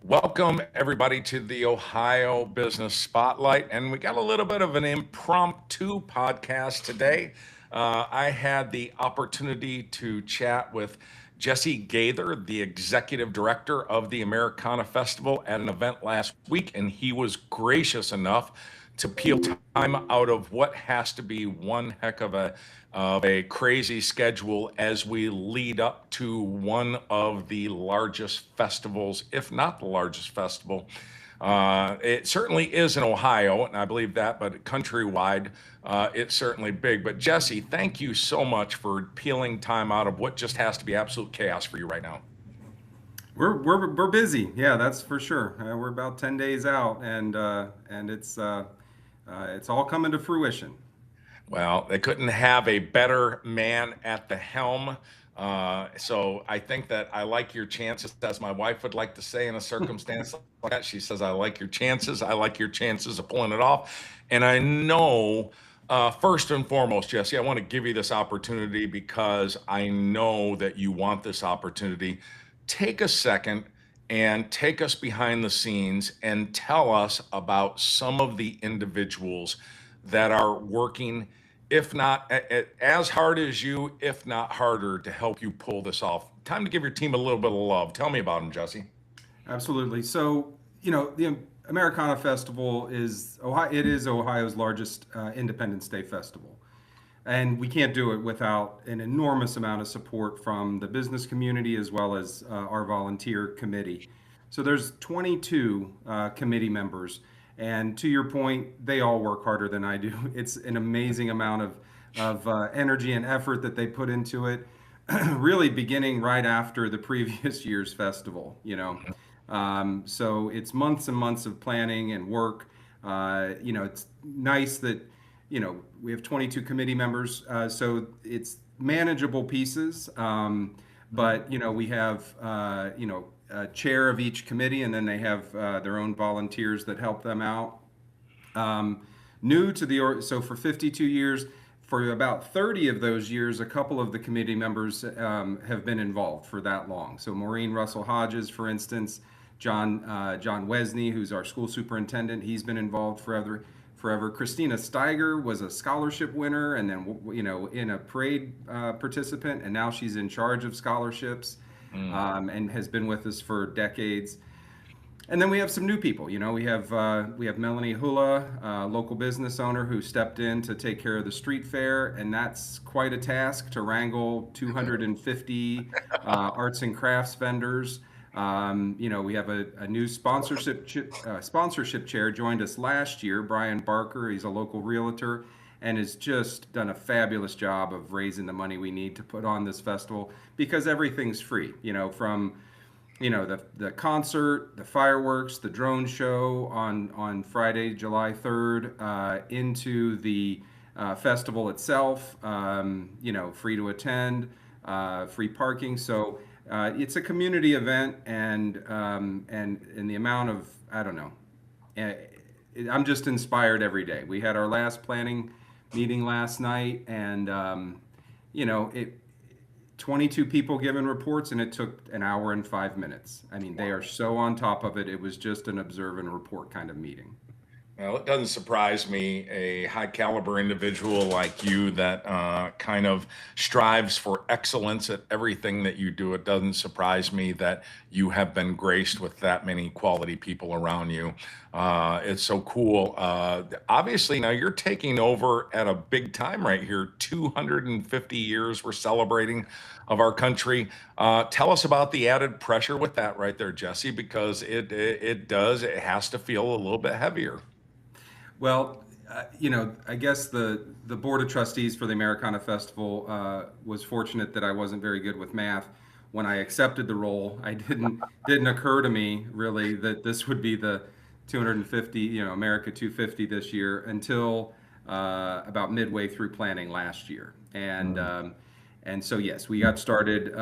Welcome, everybody, to the Ohio Business Spotlight. And we got a little bit of an impromptu podcast today. I had the opportunity to chat with Jesse Gaither, the executive director of the Americana Festival, at an event last week, and he was gracious enough to peel time out of what has to be one heck of a crazy schedule as we lead up to one of the largest festivals, if not the largest festival. It certainly is in Ohio, and I believe that, but countrywide, it's certainly big. But Jesse, thank you so much for peeling time out of what just has to be absolute chaos for you right now. We're busy. Yeah, that's for sure. We're about 10 days out, and it's all coming to fruition. Well, they couldn't have a better man at the helm. So I think that I like your chances, as my wife would like to say in a circumstance like that. She says, I like your chances. I like your chances of pulling it off. And I know, first and foremost, Jesse, I want to give you this opportunity because I know that you want this opportunity. Take a second and take us behind the scenes and tell us about some of the individuals that are working, if not as hard as you, if not harder, to help you pull this off. Time to give your team a little bit of love. Tell me about them, Jesse. Absolutely. So, the Americana Festival is Ohio. It is Ohio's largest Independence Day festival, and we can't do it without an enormous amount of support from the business community as well as our volunteer committee. So there's 22 committee members, and to your point, they all work harder than I do. It's an amazing amount of energy and effort that they put into it. Really beginning right after the previous year's festival. So it's months and months of planning and work. It's nice that we have 22 committee members, so it's manageable pieces. But we have a chair of each committee, and then they have their own volunteers that help them out. New to so for 52 years, for about 30 of those years, a couple of the committee members have been involved for that long. So Maureen Russell Hodges, for instance, John Wesney, who's our school superintendent, he's been involved forever. Christina Steiger was a scholarship winner, and then in a parade participant, and now she's in charge of scholarships, and has been with us for decades. And then we have some new people. We have Melanie Hula, local business owner, who stepped in to take care of the street fair, and that's quite a task to wrangle 250 arts and crafts vendors. We have a new sponsorship chair joined us last year, Brian Barker. He's a local realtor and has just done a fabulous job of raising the money we need to put on this festival, because everything's free. From the concert, the fireworks, the drone show on Friday, July 3rd, into the festival itself. Free to attend, free parking. So it's a community event, and the amount of, I don't know. I'm just inspired every day. We had our last planning meeting last night, and it 22 people giving reports, and it took an hour and 5 minutes. I mean, they are so on top of it. It was just an observe and report kind of meeting. Well, it doesn't surprise me, a high caliber individual like you that kind of strives for excellence at everything that you do. It doesn't surprise me that you have been graced with that many quality people around you. It's so cool. Obviously, now you're taking over at a big time right here. 250 years we're celebrating of our country. Tell us about the added pressure with that right there, Jesse, because it has to feel a little bit heavier. Well, I guess the board of trustees for the Americana Festival was fortunate that I wasn't very good with math when I accepted the role. I didn't occur to me really that this would be the 250, America 250 this year, until about midway through planning last year. And so yes, we got started,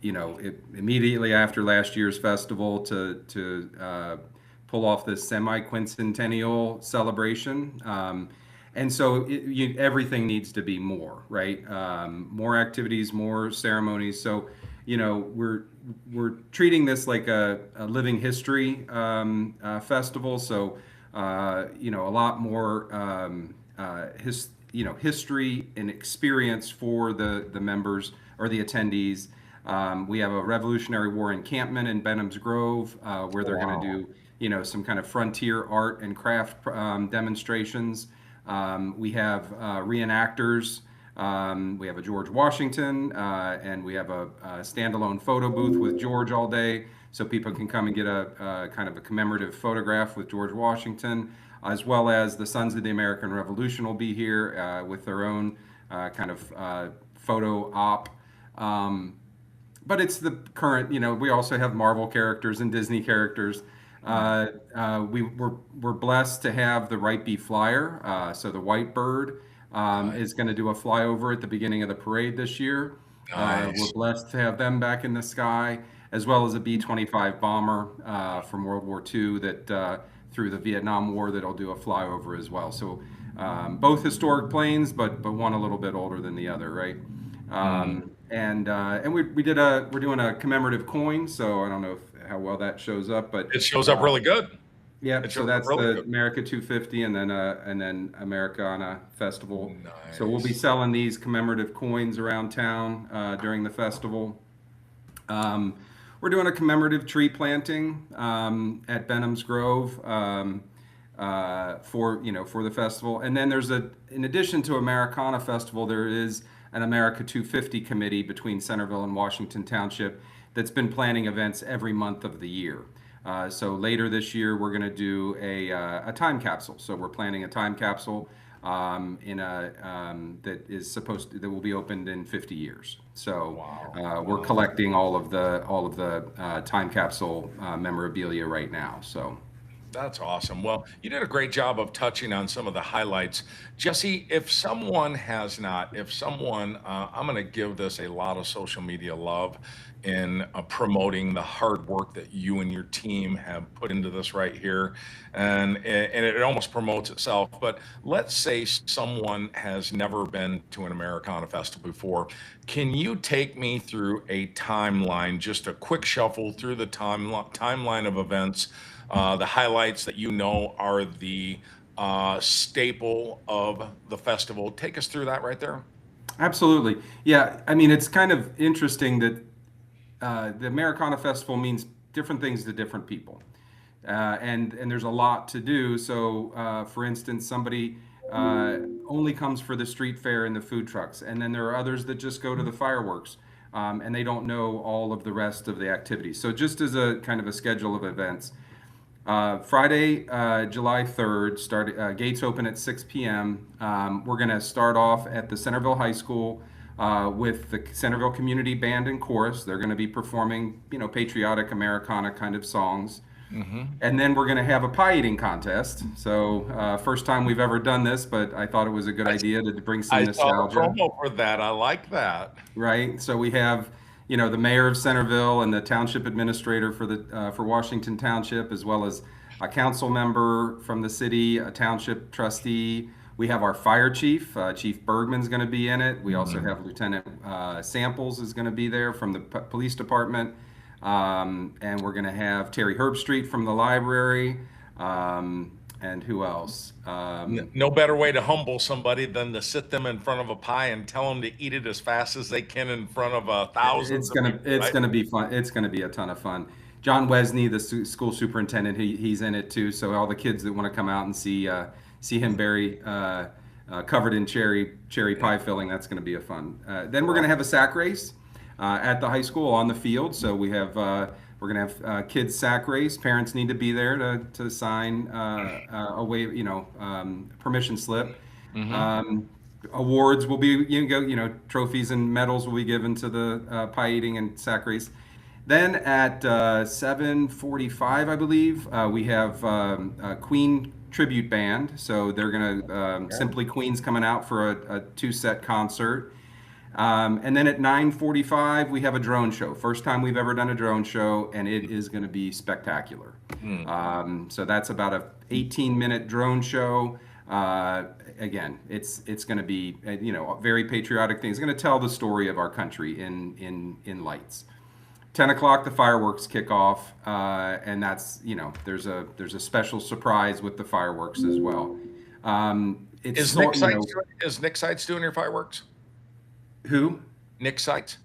immediately after last year's festival to pull off this semi-quincentennial celebration. And so everything needs to be more, right? More activities, more ceremonies. So we're treating this like a living history festival. So a lot more history and experience for the members or the attendees. We have a Revolutionary War encampment in Benham's Grove where they're going to Wow. do some kind of frontier art and craft demonstrations. We have reenactors. We have a George Washington, and we have a standalone photo booth with George all day, so people can come and get a kind of a commemorative photograph with George Washington, as well as the Sons of the American Revolution will be here with their own kind of photo op. But it's the current, we also have Marvel characters and Disney characters. We're blessed to have the Right Be Flyer. So the White Bird Nice. is going to do a flyover at the beginning of the parade this year. We're Nice. blessed to have them back in the sky, as well as a B-25 bomber from World War II that through the Vietnam War that'll do a flyover as well. So both historic planes, but one a little bit older than the other, right? Mm. And we're doing a commemorative coin. So I don't know how well that shows up, but It shows up really good. yep. It So shows up that's really the good. America 250, and then Americana Festival. So we'll be Nice. selling these commemorative coins around town during the festival. Um, we're doing a commemorative tree planting at Benham's Grove for the festival, and then in addition to Americana Festival, there is an America 250 committee between Centerville and Washington Township that's been planning events every month of the year. So later this year, we're going to do a time capsule. So we're planning a time capsule that will be opened in 50 years. So Wow. we're Wow. collecting all of the time capsule memorabilia right now. So. That's awesome. Well, you did a great job of touching on some of the highlights. Jesse, if someone has not, if someone, I'm going to give this a lot of social media love in promoting the hard work that you and your team have put into this right here. And it almost promotes itself. But let's say someone has never been to an Americana Festival before. Can you take me through a timeline, just a quick shuffle through the timeline of events? The highlights that are the staple of the festival. Take us through that right there. Absolutely. Yeah. I mean, it's kind of interesting that the Americana Festival means different things to different people. And there's a lot to do. So, for instance, somebody only comes for the street fair and the food trucks. And then there are others that just go to the fireworks. And they don't know all of the rest of the activities. So, just as a kind of a schedule of events, Friday, July 3rd, gates open at 6 p.m. We're going to start off at the Centerville High School with the Centerville Community Band and Chorus. They're going to be performing, patriotic Americana kind of songs. Hmm. And then we're going to have a pie eating contest. So, first time we've ever done this, but I thought it was a good I, idea to bring some I saw the nostalgia. promo for that. I like that. Right? So we have, the mayor of Centerville and the township administrator for Washington Township, as well as a council member from the city, a township trustee. We have our fire chief, Chief Bergman's going to be in it. We also have Lieutenant Samples is going to be there from the police department, and we're going to have Terry Herbstreet from the library, and who else? No better way to humble somebody than to sit them in front of a pie and tell them to eat it as fast as they can in front of thousands It's of gonna people, it's right? gonna be fun. It's gonna be a ton of fun. John Wesney, the school superintendent, he's in it too. So all the kids that want to come out and see him covered in cherry pie filling, that's going to be a fun. Then we're going to have a sack race at the high school on the field. So we're going to have kids sack race. Parents need to be there to sign permission slip. Hmm. Awards will be trophies and medals will be given to the pie eating and sack race. Then at 7:45, I believe, we have a Queen tribute band. So they're going to Simply Queen's coming out for a two-set concert. And then at 9:45, we have a drone show. First time we've ever done a drone show, and it is going to be spectacular. So that's about a 18-minute drone show. Again, it's going to be a very patriotic thing. It's going to tell the story of our country in lights. 10 o'clock the fireworks kick off, and that's there's a special surprise with the fireworks as well. It's Is Nick sort you Sites know doing, is Nick Sites doing your fireworks? who? Nick Sites?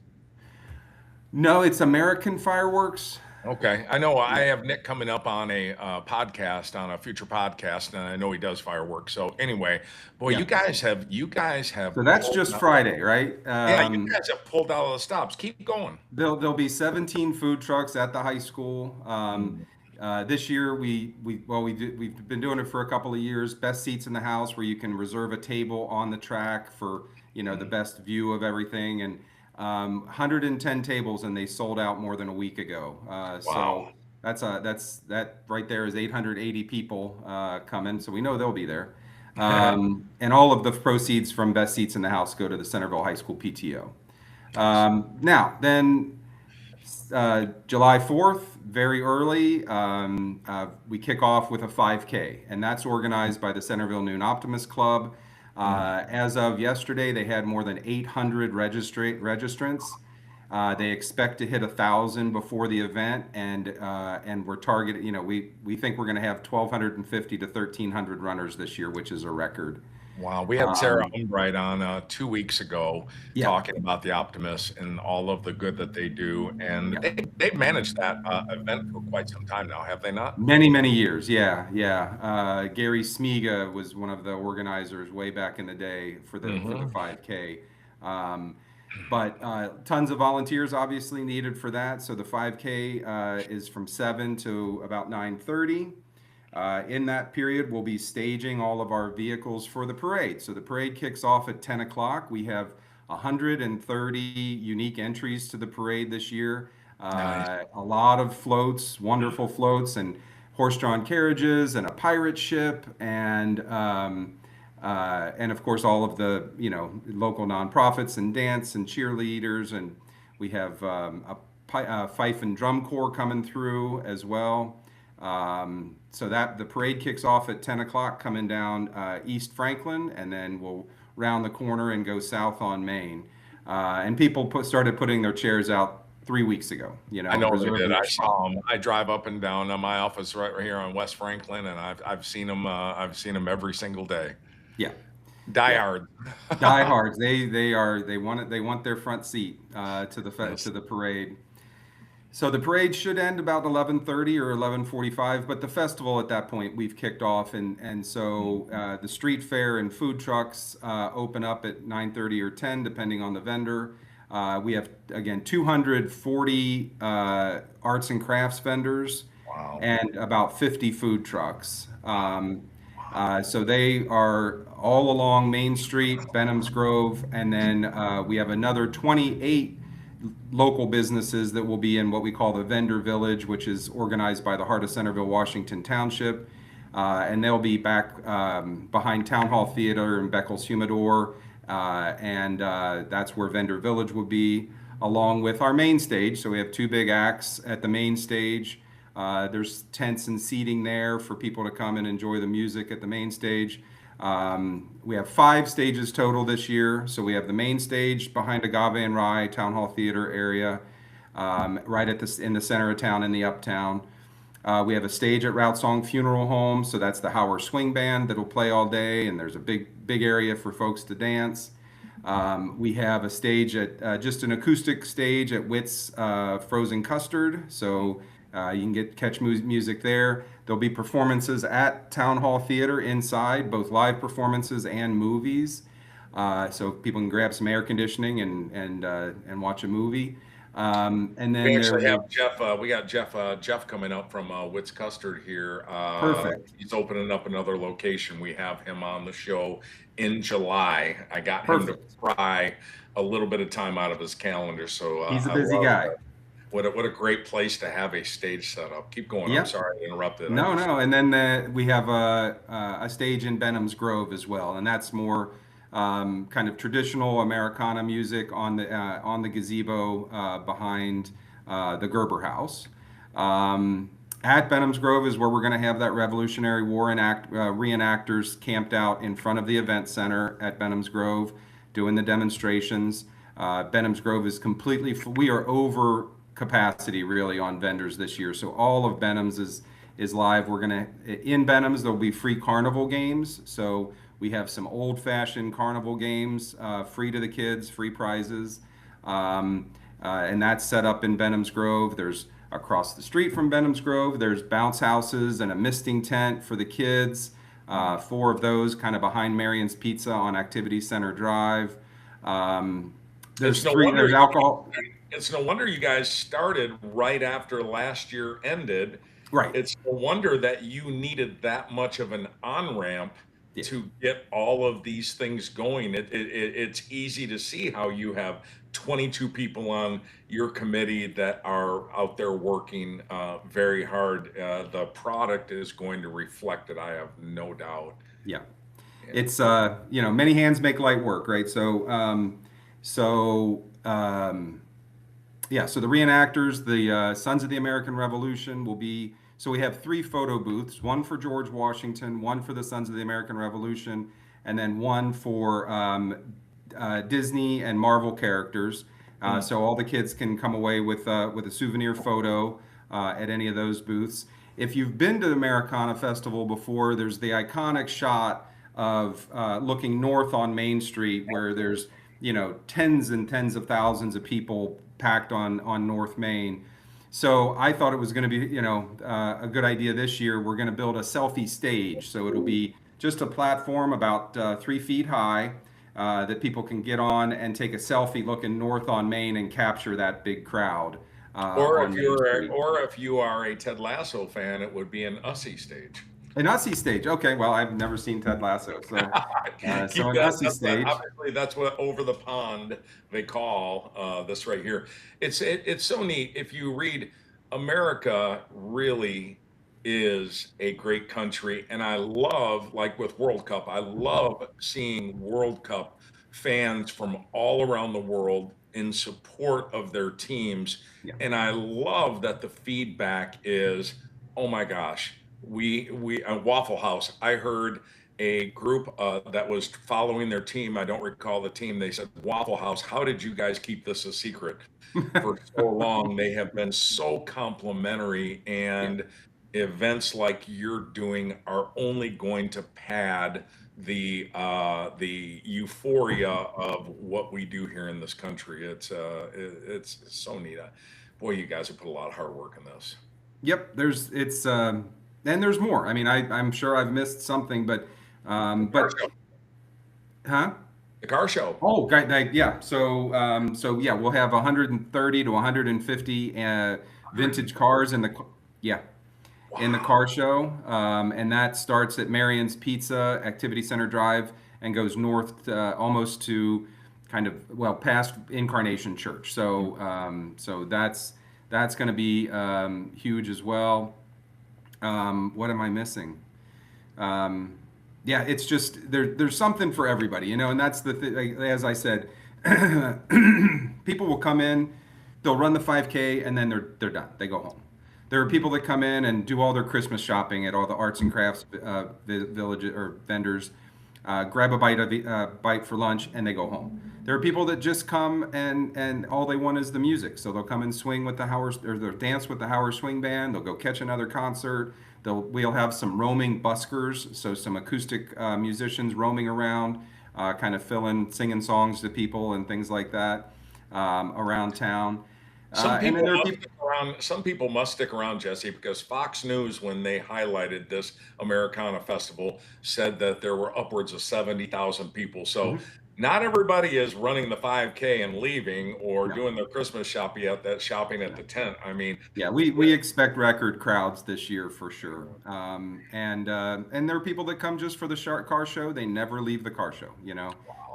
No, it's American fireworks. Okay, I know I Yeah, have Nick coming up on a podcast, on a future podcast, and I know he does fireworks. So anyway, boy, yeah. you guys have So that's pulled just out. Friday, right? Yeah, you guys have pulled out all the stops. Keep going. There'll be 17 food trucks at the high school. Mm. This year we've been doing it for a couple of years. Best seats in the house, where you can reserve a table on the track for the best view of everything, and 110 tables, and they sold out more than a week ago. So Wow. that right there is 880 people coming. So we know they'll be there. And all of the proceeds from best seats in the house go to the Centerville High School PTO. Nice. Now, then July 4th, very early, we kick off with a 5K, and that's organized by the Centerville Noon Optimist Club. Mm. As of yesterday, they had more than 800 registrants. They expect to hit 1,000 before the event, and we're targeted. We think we're going to have 1,250 to 1,300 runners this year, which is a record. Wow, we had Sarah Um, Umbright on 2 weeks ago yeah, talking about the Optimists and all of the good that they do, and yeah. they've managed that event for quite some time now, have they not? Many, many years. Yeah, yeah. Gary Smiga was one of the organizers way back in the day for the Hmm. 5K. Um, but tons of volunteers obviously needed for that. So the 5K is from 7 to about 9:30. In that period, we'll be staging all of our vehicles for the parade. So the parade kicks off at 10 o'clock. We have 130 unique entries to the parade this year. Nice. A lot of floats, wonderful floats, and horse-drawn carriages, and a pirate ship, and of course all of the local nonprofits and dance and cheerleaders, and we have a fife and drum corps coming through as well. So that the parade kicks off at 10 o'clock, coming down East Franklin, and then we'll round the corner and go south on Main. And people started putting their chairs out 3 weeks ago. I know they Reserve did. your I spot. saw them. I drive up and down my office right here on West Franklin, and I've seen them. I've seen them every single day. Yeah, Die yeah. hard. Diehards. They want their front seat to Yes. the parade. So the parade should end about 11:30 or 11:45, but the festival at that point we've kicked off, and so the street fair and food trucks open up at 9:30 or 10, depending on the vendor. We have again 240 arts and crafts vendors Wow. and about 50 food trucks. So they are all along Main Street, Benham's Grove, and then we have another 28 local businesses that will be in what we call the vendor village, which is organized by the Heart of Centerville, Washington Township. And they'll be back behind Town Hall Theater and Beckles Humidor. And that's where Vendor Village will be, along with our main stage. So we have two big acts at the main stage. There's tents and seating there for people to come and enjoy the music at the main stage. We have 5 stages total this year. So we have the main stage behind Agave and Rye Town Hall Theater area, right in the center of town in the uptown. We have a stage at Route Song Funeral Home, so that's the Howard Swing Band that'll play all day, and there's a big area for folks to dance. We have a stage at just an acoustic stage at Witt's Frozen Custard, so you can catch music there. There'll be performances at Town Hall Theater inside, both live performances and movies, so people can grab some air conditioning and watch a movie. And We then there actually have will Jeff. We got Jeff coming up from Witt's Custard here. perfect, He's opening up another location. We have him on the show in July. I got him to perfect. pry a little bit of time out of his calendar. So He's a I busy love guy. that. What a great place to have a stage set up. Keep going. I'm Yep. sorry I interrupted. I No, just no, and then we have a stage in Benham's Grove as well, and that's more kind of traditional Americana music on the gazebo behind the Gerber House. At Benham's Grove is where we're going to have that Revolutionary War reenactors camped out in front of the event center at Benham's Grove, doing the demonstrations. Benham's Grove is completely. We are over capacity really on vendors this year. So all of Benham's is live. We're gonna in Benham's there'll be free carnival games. So we have some old-fashioned carnival games, free to the kids, free prizes, and that's set up in Benham's Grove. There's across the street from Benham's Grove. There's bounce houses and a misting tent for the kids. Four of those kind of behind Marion's Pizza on Activity Center Drive. There's There's alcohol. It's no wonder you guys started right after last year ended. Right. It's no wonder that you needed that much of an on-ramp to get all of these things going. It's easy to see how you have 22 people on your committee that are out there working very hard. The product is going to reflect it, I have no doubt. Yeah. It's many hands make light work, right? So the reenactors, the Sons of the American Revolution will be. So we have 3 photo booths, one for George Washington, one for the Sons of the American Revolution, and then one for Disney and Marvel characters. So all the kids can come away with a souvenir photo at any of those booths. If you've been to the Americana Festival before, there's the iconic shot of looking north on Main Street where there's tens and tens of thousands of people packed on North Main. So I thought it was going to be, a good idea this year. We're going to build a selfie stage. So it'll be just a platform about 3 feet high that people can get on and take a selfie looking north on Main and capture that big crowd. Or if you are a Ted Lasso fan, it would be an Ussie stage. An Ussie stage. Okay, well, I've never seen Ted Lasso, so an Ussie stage. Obviously, that's what over the pond they call this right here. It's so neat. If you read, America really is a great country, and I love, like with World Cup, I love seeing World Cup fans from all around the world in support of their teams, and I love that the feedback is, oh my gosh. We Waffle House, I heard a group that was following their team. I don't recall the team. They said, Waffle House, how did you guys keep this a secret for so long? They have been so complimentary, and events like you're doing are only going to pad the euphoria of what we do here in this country. It's so neat. Boy, you guys have put a lot of hard work in this. Yep, and there's more. I mean, I'm sure I've missed something, but The car show. Oh, yeah. So we'll have 130 to 150 vintage cars in the car show, and that starts at Marion's Pizza, Activity Center Drive, and goes north almost to past Incarnation Church. So that's going to be huge as well. What am I missing? It's just there's something for everybody, and that's the thing. As I said, people will come in, they'll run the 5K, and then they're done. They go home. There are people that come in and do all their Christmas shopping at all the arts and crafts village or vendors, grab a bite for lunch, and they go home. There are people that just come and all they want is the music. So they'll come and swing with the Howard, or they'll dance with the Howard Swing Band. They'll go catch another concert. We'll have some roaming buskers, so some acoustic musicians roaming around, kind of singing songs to people and things like that around town. Some people must stick around, Jesse, because Fox News, when they highlighted this Americana Festival, said that there were upwards of 70,000 people. So not everybody is running the 5K and leaving or doing their Christmas shopping at the tent. I mean, we expect record crowds this year for sure. And there are people that come just for the car show. They never leave the car show.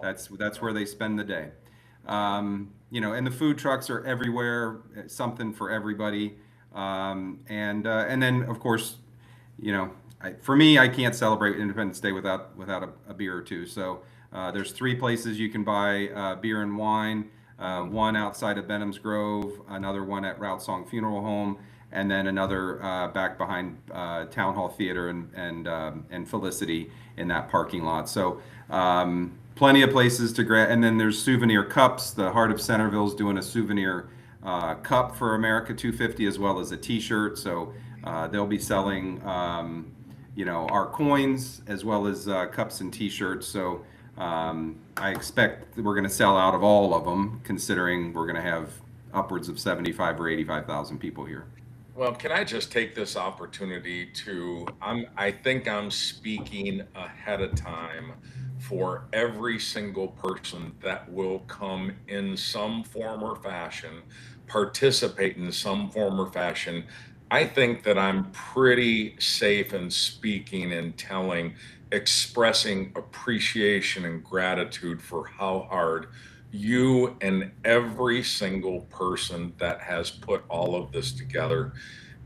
That's where they spend the day. And the food trucks are everywhere, something for everybody. And then of course, for me, I can't celebrate Independence Day without a beer or two. So there's 3 places you can buy beer and wine. One outside of Benham's Grove, another one at Route Song Funeral Home, and then another back behind Town Hall Theater and Felicity in that parking lot. So plenty of places to grab. And then there's souvenir cups. The Heart of Centerville is doing a souvenir cup for America 250 as well as a T-shirt. So they'll be selling, our coins as well as cups and T-shirts. So I expect that we're going to sell out of all of them, considering we're going to have upwards of 75 or 85,000 people here. Well, can I just take this opportunity to, I think I'm speaking ahead of time for every single person that will come in some form or fashion, participate in some form or fashion. I think that I'm pretty safe in speaking and telling, expressing appreciation and gratitude for how hard you and every single person that has put all of this together.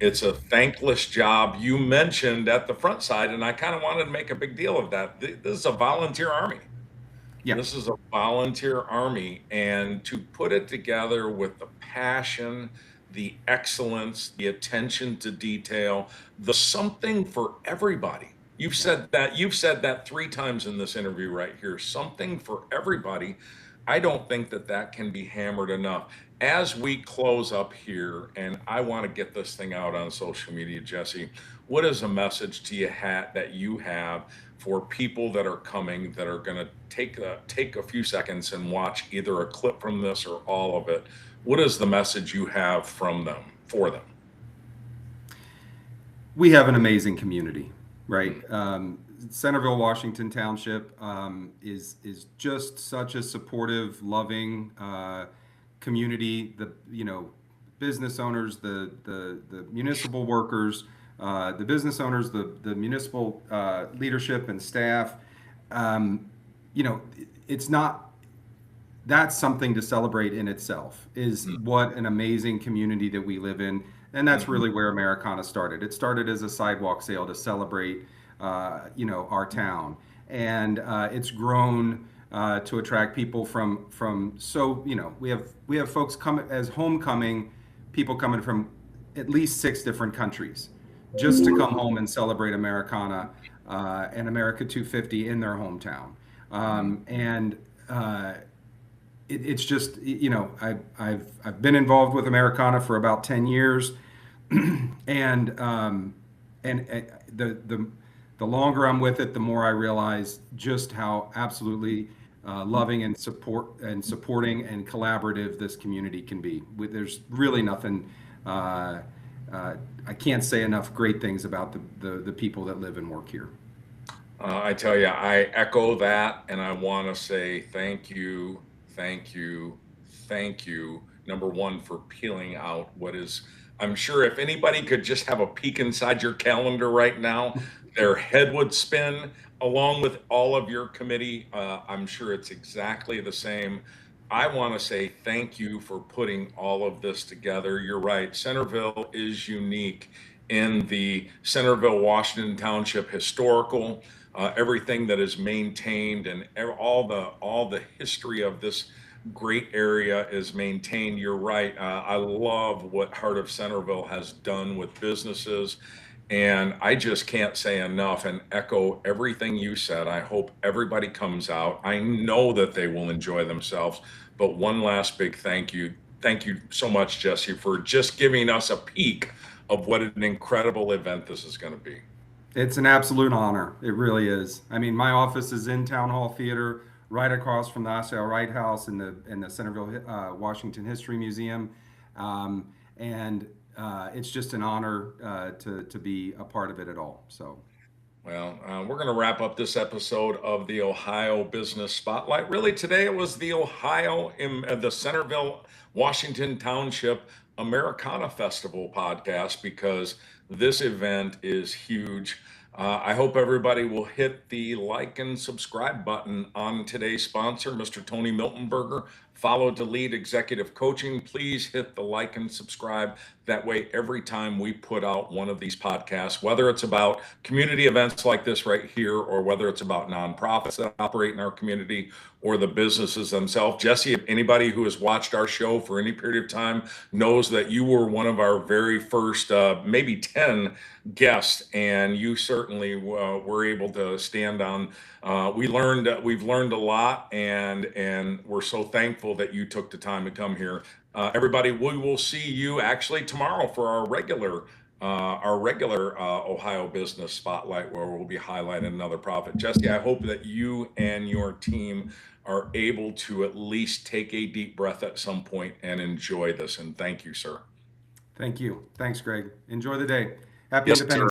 It's a thankless job. You mentioned at the front side, and I kind of wanted to make a big deal of that. This is a volunteer army. Yeah. This is a volunteer army, and to put it together with the passion, the excellence, the attention to detail, the something for everybody. You've said that 3 times in this interview right here, something for everybody. I don't think that that can be hammered enough. As we close up here, and I want to get this thing out on social media, Jesse, what is a message to you that you have for people that are coming that are going to take a few seconds and watch either a clip from this or all of it? What is the message you have from them for them? We have an amazing community, right? Centerville, Washington Township is just such a supportive, loving community. The business owners, the municipal workers, the business owners, the municipal leadership and staff. It's not. That's something to celebrate in itself. Is what an amazing community that we live in, and that's really where Americana started. It started as a sidewalk sale to celebrate, our town, and it's grown to attract people from. So we have folks come as homecoming, people coming from at least 6 different countries, just to come home and celebrate Americana and America 250 in their hometown, and. It's just I've been involved with Americana for about 10 years, and the longer I'm with it, the more I realize just how absolutely loving and supporting and collaborative this community can be. There's really nothing. I can't say enough great things about the people that live and work here. I tell you, I echo that, and I want to say thank you, thank you, thank you. Number one, for peeling out what is, I'm sure if anybody could just have a peek inside your calendar right now, their head would spin along with all of your committee. I'm sure it's exactly the same. I want to say thank you for putting all of this together. You're right. Centerville is unique in the Centerville, Washington Township historical, everything that is maintained, and all the history of this great area is maintained. You're right. I love what Heart of Centerville has done with businesses. And I just can't say enough and echo everything you said. I hope everybody comes out. I know that they will enjoy themselves. But one last big thank you. Thank you so much, Jesse, for just giving us a peek of what an incredible event this is going to be. It's an absolute honor. It really is. I mean, my office is in Town Hall Theater, right across from the Osceola Wright House and the Centerville Washington History Museum, and it's just an honor to be a part of it at all. So. Well, we're going to wrap up this episode of the Ohio Business Spotlight. Really, today it was the the Centerville, Washington Township Americana Festival podcast, because this event is huge. I hope everybody will hit the like and subscribe button on today's sponsor, Mr. Tony Miltenberger. Follow to lead executive coaching. Please hit the like and subscribe. That way, every time we put out one of these podcasts, whether it's about community events like this right here, or whether it's about nonprofits that operate in our community, or the businesses themselves. Jesse, if anybody who has watched our show for any period of time knows that you were one of our very first, maybe 10 guests, and you certainly were able to stand on. We've learned a lot, and we're so thankful that you took the time to come here. Everybody, we will see you actually tomorrow for our regular Ohio Business Spotlight, where we'll be highlighting another profit. Jesse, I hope that you and your team are able to at least take a deep breath at some point and enjoy this. And thank you, sir. Thank you. Thanks, Greg. Enjoy the day. Happy Yes, Independence. sir.